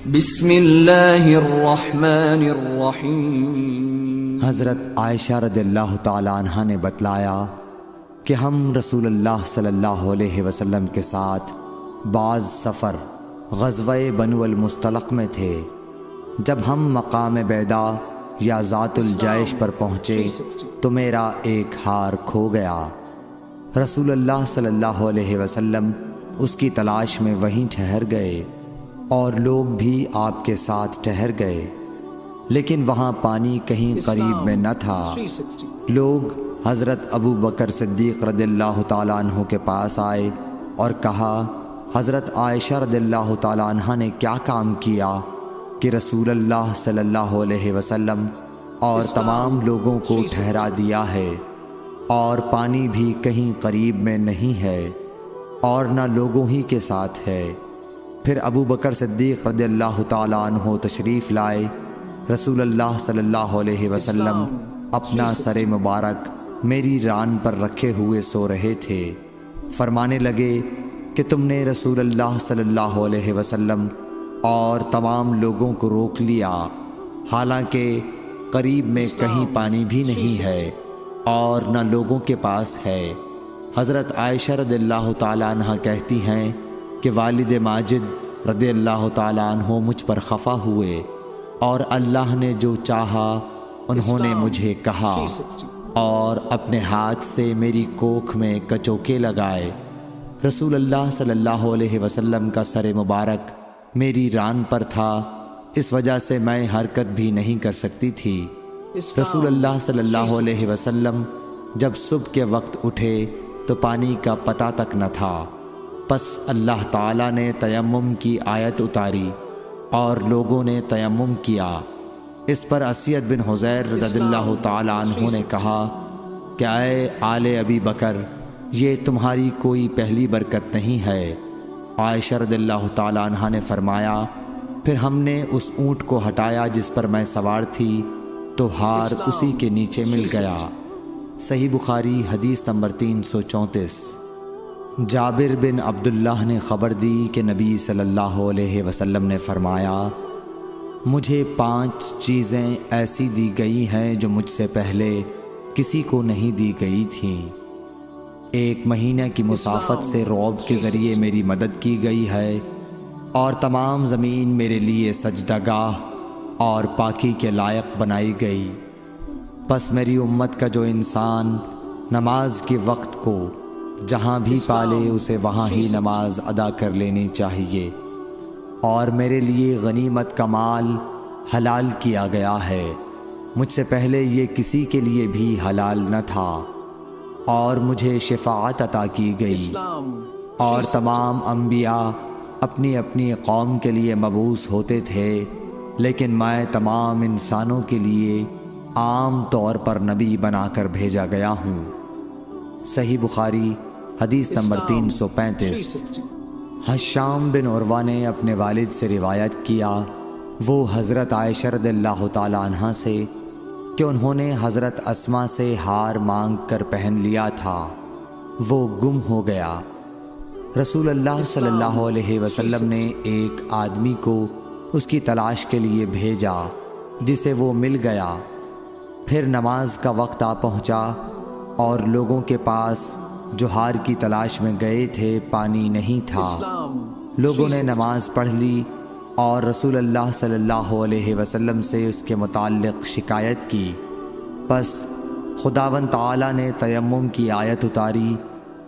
بسم اللہ الرحمن الرحیم۔ حضرت عائشہ رضی اللہ تعالی عنہ نے بتلایا کہ ہم رسول اللہ صلی اللہ علیہ وسلم کے ساتھ بعض سفر غزوہ بنو المصطلق میں تھے۔ جب ہم مقام بیدا یا ذات الجیش پر پہنچے تو میرا ایک ہار کھو گیا۔ رسول اللہ صلی اللہ علیہ وسلم اس کی تلاش میں وہیں ٹھہر گئے اور لوگ بھی آپ کے ساتھ ٹھہر گئے، لیکن وہاں پانی کہیں قریب میں نہ تھا۔ لوگ حضرت ابو بکر صدیق رضی اللہ تعالیٰ عنہ کے پاس آئے اور کہا، حضرت عائشہ رضی اللہ تعالیٰ عنہ نے کیا کام کیا کہ رسول اللہ صلی اللہ علیہ وسلم اور تمام لوگوں کو ٹھہرا دیا ہے، اور پانی بھی کہیں قریب میں نہیں ہے اور نہ لوگوں ہی کے ساتھ ہے۔ پھر ابو بکر صدیق رضی اللہ تعالیٰ عنہ تشریف لائے۔ رسول اللہ صلی اللہ علیہ وسلم اپنا سر مبارک میری ران پر رکھے ہوئے سو رہے تھے۔ فرمانے لگے کہ تم نے رسول اللہ صلی اللہ علیہ وسلم اور تمام لوگوں کو روک لیا، حالانکہ قریب میں کہیں پانی بھی نہیں ہے اور نہ لوگوں کے پاس ہے۔ حضرت عائشہ رضی اللہ تعالیٰ عنہ کہتی ہیں کہ والد ماجد رضی اللہ تعالیٰ عنہ مجھ پر خفا ہوئے، اور اللہ نے جو چاہا انہوں نے مجھے کہا اور اپنے ہاتھ سے میری کوکھ میں کچوکے لگائے۔ رسول اللہ صلی اللہ علیہ وسلم کا سر مبارک میری ران پر تھا، اس وجہ سے میں حرکت بھی نہیں کر سکتی تھی۔ رسول اللہ صلی اللہ علیہ وسلم جب صبح کے وقت اٹھے تو پانی کا پتہ تک نہ تھا۔ پس اللہ تعالیٰ نے تیمم کی آیت اتاری اور لوگوں نے تیمم کیا۔ اس پر اسید بن حضیر رضی اللہ تعالیٰ عنہ نے کہا کہ اے آل ابی بکر، یہ تمہاری کوئی پہلی برکت نہیں ہے۔ عائشہ رضی اللہ تعالیٰ عنہ نے فرمایا، پھر ہم نے اس اونٹ کو ہٹایا جس پر میں سوار تھی تو ہار اسی کے نیچے مل گیا۔ صحیح بخاری حدیث نمبر 334۔ جابر بن عبداللہ نے خبر دی کہ نبی صلی اللہ علیہ وسلم نے فرمایا، مجھے 5 چیزیں ایسی دی گئی ہیں جو مجھ سے پہلے کسی کو نہیں دی گئی تھیں۔ 1 مہینہ کی مسافت سے رعب کے ذریعے میری مدد کی گئی ہے، اور تمام زمین میرے لیے سجدہ گاہ اور پاکی کے لائق بنائی گئی۔ پس میری امت کا جو انسان نماز کے وقت کو جہاں بھی پالے اسے وہاں ہی نماز ادا کر لینی چاہیے، اور میرے لیے غنیمت کا مال حلال کیا گیا ہے، مجھ سے پہلے یہ کسی کے لیے بھی حلال نہ تھا، اور مجھے شفاعت عطا کی گئی، اور تمام انبیاء اپنی اپنی قوم کے لیے مبعوث ہوتے تھے، لیکن میں تمام انسانوں کے لیے عام طور پر نبی بنا کر بھیجا گیا ہوں۔ صحیح بخاری حدیث نمبر 335۔ حشام بن عروہ نے اپنے والد سے روایت کیا، وہ حضرت عائشہ رضی اللہ تعالیٰ عنہ سے، کہ انہوں نے حضرت اسما سے ہار مانگ کر پہن لیا تھا، وہ گم ہو گیا۔ رسول اللہ صلی اللہ علیہ وسلم نے ایک آدمی کو اس کی تلاش کے لیے بھیجا، جسے وہ مل گیا۔ پھر نماز کا وقت آ پہنچا اور لوگوں کے پاس جو ہار کی تلاش میں گئے تھے پانی نہیں تھا۔ لوگوں نے نماز پڑھ لی اور رسول اللہ صلی اللہ علیہ وسلم سے اس کے متعلق شکایت کی۔ پس خداوند تعالیٰ نے تیمم کی آیت اتاری،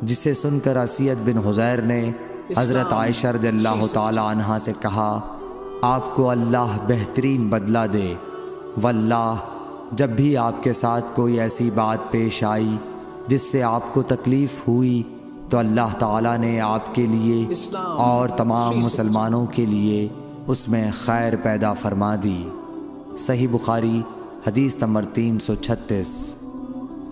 جسے سن کر اسید بن حضیر نے حضرت عائشہ رضی اللہ تعالیٰ عنہ سے کہا، آپ کو اللہ بہترین بدلہ دے، واللہ جب بھی آپ کے ساتھ کوئی ایسی بات پیش آئی جس سے آپ کو تکلیف ہوئی تو اللہ تعالیٰ نے آپ کے لیے اور تمام مسلمانوں کے لیے اس میں خیر پیدا فرما دی۔ صحیح بخاری حدیث نمبر 336۔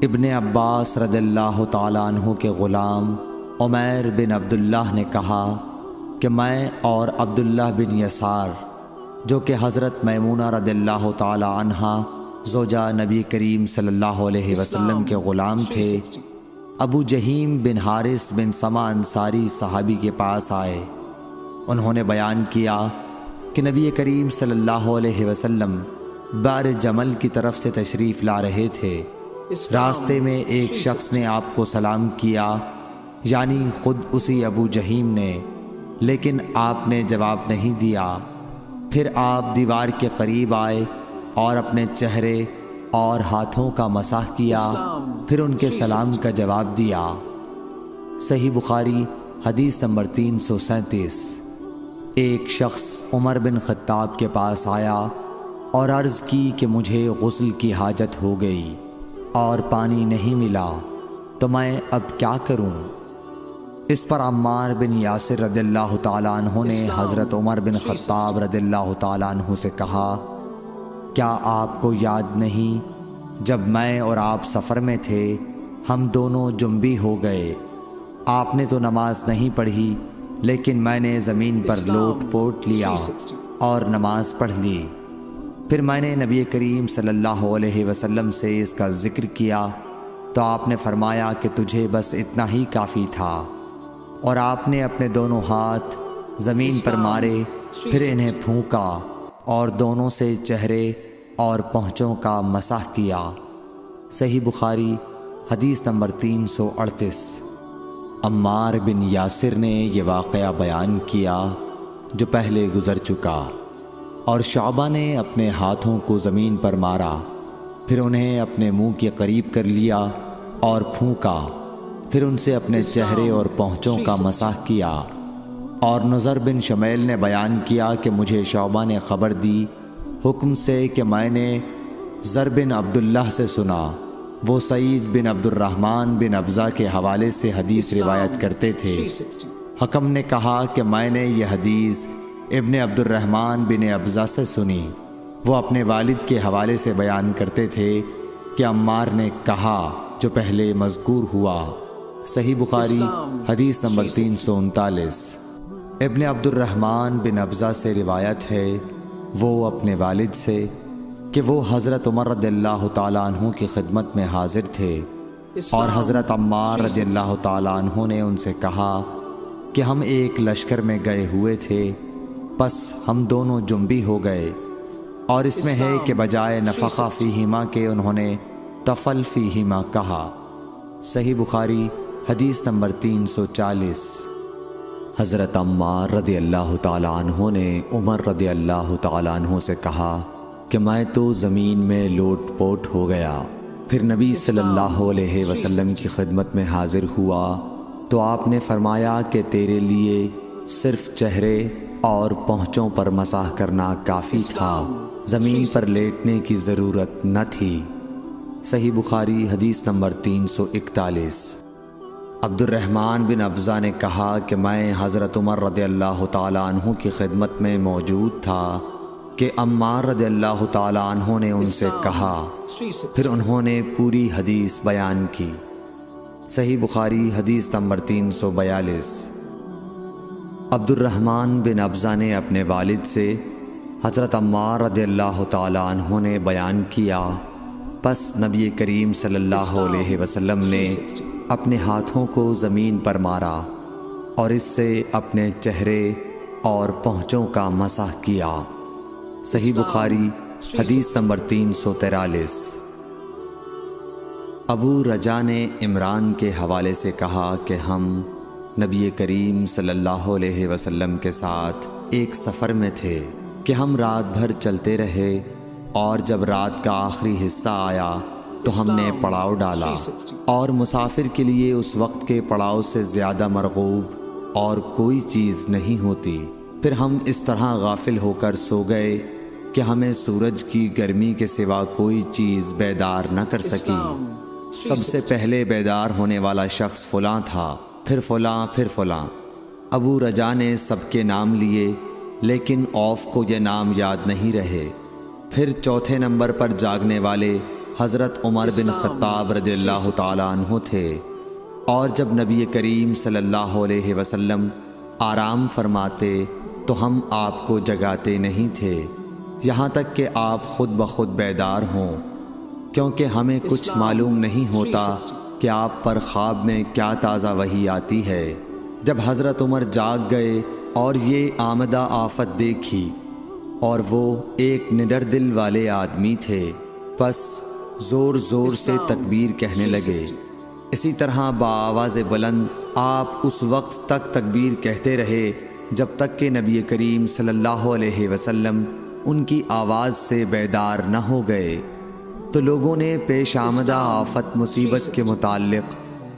ابن عباس رضی اللہ تعالیٰ عنہ کے غلام عمیر بن عبداللہ نے کہا کہ میں اور عبداللہ بن یسار، جو کہ حضرت میمونہ رضی اللہ تعالیٰ عنہ زوجہ نبی کریم صلی اللہ علیہ وسلم کے غلام تھے، ابو جہیم بن حارث بن سما انصاری صحابی کے پاس آئے۔ انہوں نے بیان کیا کہ نبی کریم صلی اللہ علیہ وسلم بار جمل کی طرف سے تشریف لا رہے تھے۔ راستے میں ایک شخص نے آپ کو سلام کیا، یعنی خود اسی ابو جہیم نے، لیکن آپ نے جواب نہیں دیا۔ پھر آپ دیوار کے قریب آئے اور اپنے چہرے اور ہاتھوں کا مسح کیا، پھر ان کے سلام کا جواب دیا۔ صحیح بخاری حدیث نمبر 337۔ ایک شخص عمر بن خطاب کے پاس آیا اور عرض کی کہ مجھے غسل کی حاجت ہو گئی اور پانی نہیں ملا، تو میں اب کیا کروں؟ اس پر عمار بن یاسر رضی اللہ تعالیٰ عنہ نے حضرت عمر بن خطاب رضی اللہ تعالیٰ عنہ سے کہا، کیا آپ کو یاد نہیں جب میں اور آپ سفر میں تھے، ہم دونوں جنبی ہو گئے، آپ نے تو نماز نہیں پڑھی، لیکن میں نے زمین پر لوٹ پوٹ لیا اور نماز پڑھ لی۔ پھر میں نے نبی کریم صلی اللہ علیہ وسلم سے اس کا ذکر کیا تو آپ نے فرمایا کہ تجھے بس اتنا ہی کافی تھا، اور آپ نے اپنے دونوں ہاتھ زمین پر مارے، پھر انہیں پھونکا اور دونوں سے چہرے اور پونچھوں کا مسح کیا۔ صحیح بخاری حدیث نمبر 338۔ عمار بن یاسر نے یہ واقعہ بیان کیا جو پہلے گزر چکا، اور شعبہ نے اپنے ہاتھوں کو زمین پر مارا، پھر انہیں اپنے منہ کے قریب کر لیا اور پھونکا، پھر ان سے اپنے چہرے اور پونچھوں کا مسح کیا۔ اور نضر بن شمیل نے بیان کیا کہ مجھے شعبہ نے خبر دی حکم سے کہ میں نے زر بن عبداللہ سے سنا، وہ سعید بن عبد الرحمن بن ابزہ کے حوالے سے حدیث روایت کرتے تھے۔ حکم نے کہا کہ میں نے یہ حدیث ابن عبد الرحمن بن ابزہ سے سنی، وہ اپنے والد کے حوالے سے بیان کرتے تھے کہ عمار نے کہا جو پہلے مذکور ہوا۔ صحیح بخاری حدیث نمبر 339۔ ابن عبد الرحمن بن ابزہ سے روایت ہے، وہ اپنے والد سے، کہ وہ حضرت عمر رضی اللہ تعالیٰ عنہ کی خدمت میں حاضر تھے، اور حضرت عمار رضی اللہ تعالیٰ عنہ نے ان سے کہا کہ ہم ایک لشکر میں گئے ہوئے تھے، پس ہم دونوں جنبی ہو گئے، اور اس میں ہے کہ بجائے نفخہ فیہما کے انہوں نے تفل فیہما کہا۔ صحیح بخاری حدیث نمبر 340۔ حضرت عمار رضی اللہ تعالیٰ عنہ نے عمر رضی اللہ تعالیٰ عنہ سے کہا کہ میں تو زمین میں لوٹ پوٹ ہو گیا، پھر نبی صلی اللہ علیہ وسلم کی خدمت میں حاضر ہوا تو آپ نے فرمایا کہ تیرے لیے صرف چہرے اور پونچھوں پر مسح کرنا کافی تھا، زمین پر لیٹنے کی ضرورت نہ تھی۔ صحیح بخاری حدیث نمبر 341۔ عبد الرحمن بن ابزہ نے کہا کہ میں حضرت عمر رضی اللہ تعالیٰ عنہ کی خدمت میں موجود تھا کہ عمار رضی اللہ تعالیٰ عنہ نے ان سے کہا، پھر انہوں نے پوری حدیث بیان کی۔ صحیح بخاری حدیث نمبر 342۔ عبد الرحمن بن ابزہ نے اپنے والد سے، حضرت عمار رضی اللہ تعالیٰ عنہ نے بیان کیا، پس نبی کریم صلی اللہ علیہ وسلم نے اپنے ہاتھوں کو زمین پر مارا اور اس سے اپنے چہرے اور پونچھوں کا مسح کیا۔ صحیح بخاری حدیث نمبر 343۔ ابو رجا نے عمران کے حوالے سے کہا کہ ہم نبی کریم صلی اللہ علیہ وسلم کے ساتھ ایک سفر میں تھے کہ ہم رات بھر چلتے رہے، اور جب رات کا آخری حصہ آیا تو ہم نے پڑاؤ ڈالا، اور مسافر کے لیے اس وقت کے پڑاؤ سے زیادہ مرغوب اور کوئی چیز نہیں ہوتی۔ پھر ہم اس طرح غافل ہو کر سو گئے کہ ہمیں سورج کی گرمی کے سوا کوئی چیز بیدار نہ کر سکی۔ سب سے پہلے بیدار ہونے والا شخص فلاں تھا، پھر فلاں، پھر فلاں۔ ابو رجا نے سب کے نام لیے، لیکن اوف کو یہ نام یاد نہیں رہے۔ پھر چوتھے نمبر پر جاگنے والے حضرت عمر بن خطاب رضی اللہ تعالیٰ عنہ تھے، اور جب نبی کریم صلی اللہ علیہ وسلم آرام فرماتے تو ہم آپ کو جگاتے نہیں تھے، یہاں تک کہ آپ خود بخود بیدار ہوں، کیونکہ ہمیں کچھ معلوم نہیں ہوتا کہ آپ پر خواب میں کیا تازہ وحی آتی ہے۔ جب حضرت عمر جاگ گئے اور یہ آمدہ آفت دیکھی اور وہ ایک نڈر دل والے آدمی تھے، پس زور زور سے تکبیر کہنے لگے۔ اسی طرح بآواز بلند آپ اس وقت تک تکبیر کہتے رہے جب تک کہ نبی کریم صلی اللہ علیہ وسلم ان کی آواز سے بیدار نہ ہو گئے۔ تو لوگوں نے پیش آمدہ آفت مصیبت کے متعلق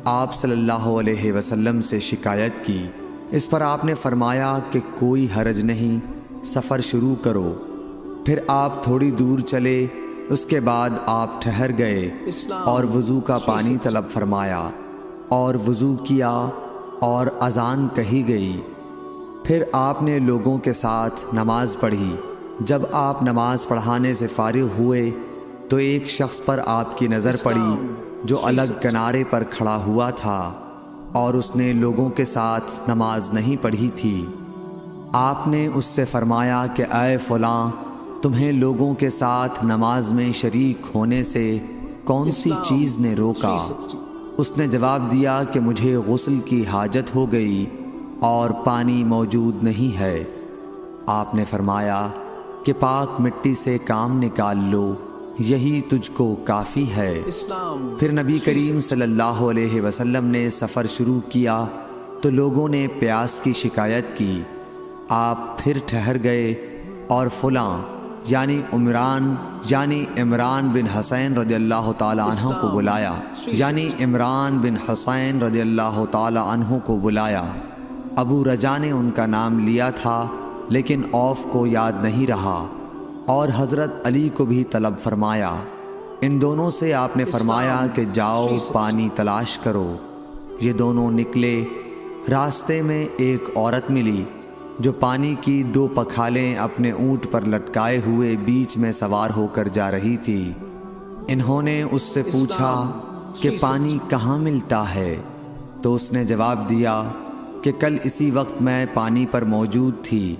آپ صلی اللہ علیہ وسلم سے شکایت کی۔ اس پر آپ نے فرمایا کہ کوئی حرج نہیں، سفر شروع کرو۔ پھر آپ تھوڑی دور چلے، اس کے بعد آپ ٹھہر گئے اور وضو کا پانی طلب فرمایا اور وضو کیا اور اذان کہی گئی۔ پھر آپ نے لوگوں کے ساتھ نماز پڑھی۔ جب آپ نماز پڑھانے سے فارغ ہوئے تو ایک شخص پر آپ کی نظر پڑی جو الگ کنارے پر کھڑا ہوا تھا اور اس نے لوگوں کے ساتھ نماز نہیں پڑھی تھی۔ آپ نے اس سے فرمایا کہ اے فلاں، تمہیں لوگوں کے ساتھ نماز میں شریک ہونے سے کون سی چیز نے روکا؟ اس نے جواب دیا کہ مجھے غسل کی حاجت ہو گئی اور پانی موجود نہیں ہے۔ آپ نے فرمایا کہ پاک مٹی سے کام نکال لو، یہی تجھ کو کافی ہے۔ پھر نبی کریم صلی اللہ علیہ وسلم نے سفر شروع کیا تو لوگوں نے پیاس کی شکایت کی۔ آپ پھر ٹھہر گئے اور فلاں یعنی عمران بن حسین رضی اللہ تعالی عنہ کو بلایا۔ ابو رجا نے ان کا نام لیا تھا لیکن اوف کو یاد نہیں رہا، اور حضرت علی کو بھی طلب فرمایا۔ ان دونوں سے آپ نے فرمایا کہ جاؤ پانی تلاش کرو۔ یہ دونوں نکلے۔ راستے میں ایک عورت ملی جو پانی کی 2 پکھالیں اپنے اونٹ پر لٹکائے ہوئے بیچ میں سوار ہو کر جا رہی تھی۔ انہوں نے اس سے پوچھا کہ پانی کہاں ملتا ہے؟ تو اس نے جواب دیا کہ کل اسی وقت میں پانی پر موجود تھی،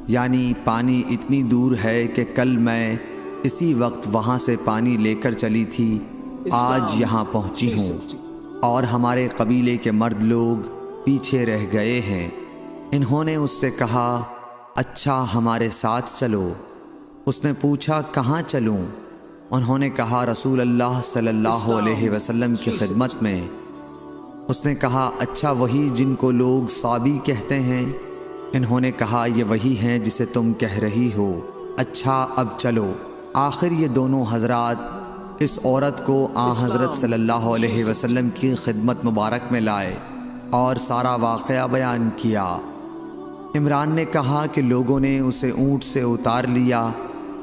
یعنی پانی اتنی دور ہے کہ کل میں اسی وقت وہاں سے پانی لے کر چلی تھی، آج یہاں پہنچی ہوں اور ہمارے قبیلے کے مرد لوگ پیچھے رہ گئے ہیں۔ انہوں نے اس سے کہا اچھا ہمارے ساتھ چلو۔ اس نے پوچھا کہاں چلوں؟ انہوں نے کہا رسول اللہ صلی اللہ علیہ وسلم کی خدمت میں۔ اس نے کہا اچھا وہی جن کو لوگ صابی کہتے ہیں؟ انہوں نے کہا یہ وہی ہیں جسے تم کہہ رہی ہو۔ اچھا اب چلو۔ آخر یہ دونوں حضرات اس عورت کو حضرت صلی اللہ علیہ وسلم کی خدمت مبارک میں لائے اور سارا واقعہ بیان کیا۔ عمران نے کہا کہ لوگوں نے اسے اونٹ سے اتار لیا۔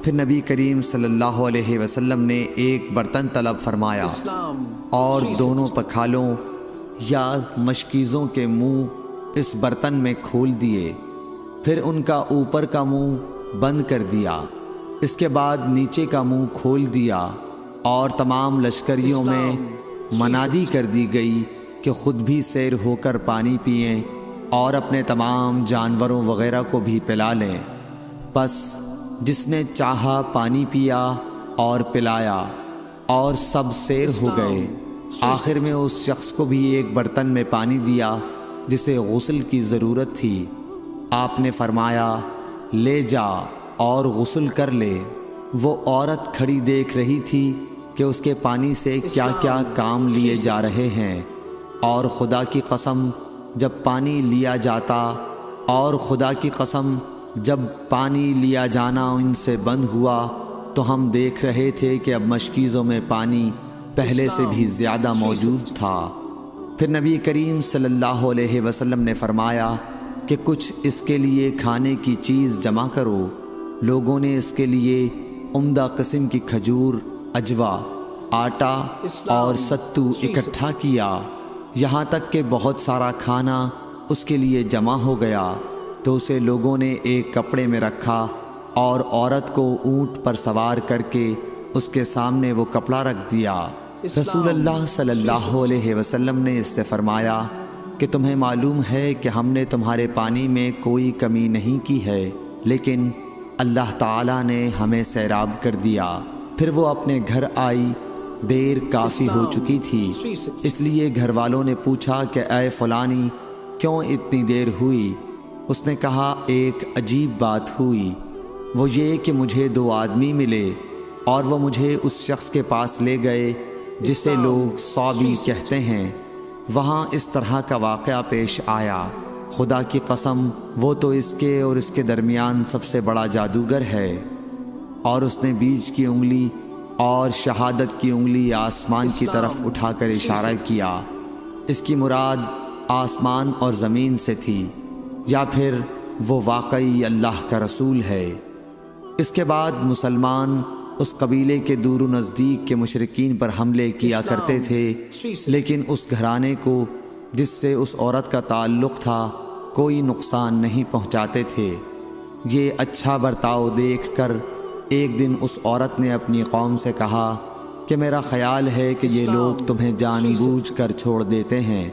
پھر نبی کریم صلی اللہ علیہ وسلم نے ایک برتن طلب فرمایا اور دونوں پکھالوں یا مشکیزوں کے منہ اس برتن میں کھول دیے، پھر ان کا اوپر کا منہ بند کر دیا، اس کے بعد نیچے کا منہ کھول دیا، اور تمام لشکریوں میں منادی کر دی گئی کہ خود بھی سیر ہو کر پانی پئیں اور اپنے تمام جانوروں وغیرہ کو بھی پلا لیں۔ پس جس نے چاہا پانی پیا اور پلایا اور سب سیر ہو گئے۔ آخر میں اس شخص کو بھی ایک برتن میں پانی دیا جسے غسل کی ضرورت تھی۔ آپ نے فرمایا لے جا اور غسل کر لے۔ وہ عورت کھڑی دیکھ رہی تھی کہ اس کے پانی سے کیا کیا کام لیے جا رہے ہیں، اور خدا کی قسم جب پانی لیا جانا ان سے بند ہوا تو ہم دیکھ رہے تھے کہ اب مشکیزوں میں پانی پہلے سے بھی زیادہ موجود تھا۔ پھر نبی کریم صلی اللہ علیہ وسلم نے فرمایا کہ کچھ اس کے لیے کھانے کی چیز جمع کرو۔ لوگوں نے اس کے لیے عمدہ قسم کی کھجور، اجوا، آٹا اور ستو اکٹھا کیا، یہاں تک کہ بہت سارا کھانا اس کے لیے جمع ہو گیا۔ تو اسے لوگوں نے ایک کپڑے میں رکھا اور عورت کو اونٹ پر سوار کر کے اس کے سامنے وہ کپڑا رکھ دیا۔ رسول اللہ صلی اللہ علیہ وسلم نے اس سے فرمایا کہ تمہیں معلوم ہے کہ ہم نے تمہارے پانی میں کوئی کمی نہیں کی ہے، لیکن اللہ تعالیٰ نے ہمیں سیراب کر دیا۔ پھر وہ اپنے گھر آئی، دیر کافی ہو چکی تھی، اس لیے گھر والوں نے پوچھا کہ اے فلانی کیوں اتنی دیر ہوئی؟ اس نے کہا ایک عجیب بات ہوئی۔ وہ یہ کہ مجھے 2 آدمی ملے اور وہ مجھے اس شخص کے پاس لے گئے جسے لوگ صابی کہتے ہیں۔ وہاں اس طرح کا واقعہ پیش آیا، خدا کی قسم وہ تو اس کے اور اس کے درمیان سب سے بڑا جادوگر ہے۔ اور اس نے بیچ کی انگلی اور شہادت کی انگلی آسمان کی طرف اٹھا کر اشارہ کیا۔ اس کی مراد آسمان اور زمین سے تھی، یا پھر وہ واقعی اللہ کا رسول ہے۔ اس کے بعد مسلمان اس قبیلے کے دور و نزدیک کے مشرکین پر حملے کیا کرتے تھے، لیکن اس گھرانے کو جس سے اس عورت کا تعلق تھا کوئی نقصان نہیں پہنچاتے تھے۔ یہ اچھا برتاؤ دیکھ کر ایک دن اس عورت نے اپنی قوم سے کہا کہ میرا خیال ہے کہ یہ لوگ تمہیں جان بوجھ کر چھوڑ دیتے ہیں،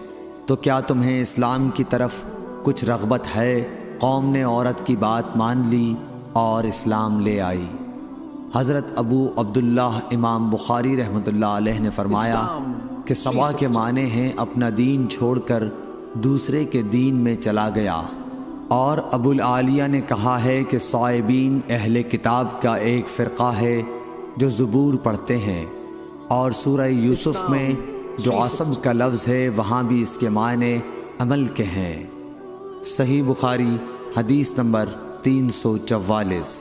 تو کیا تمہیں اسلام کی طرف کچھ رغبت ہے؟ قوم نے عورت کی بات مان لی اور اسلام لے آئی۔ حضرت ابو عبداللہ امام بخاری رحمۃ اللہ علیہ نے فرمایا کہ سبا کے معنی ہیں اپنا دین چھوڑ کر دوسرے کے دین میں چلا گیا۔ اور ابو العالیہ نے کہا ہے کہ صائبین اہل کتاب کا ایک فرقہ ہے جو زبور پڑھتے ہیں، اور سورہ یوسف میں جو عصب کا لفظ ہے وہاں بھی اس کے معنی عمل کے ہیں۔ صحیح بخاری حدیث نمبر 344۔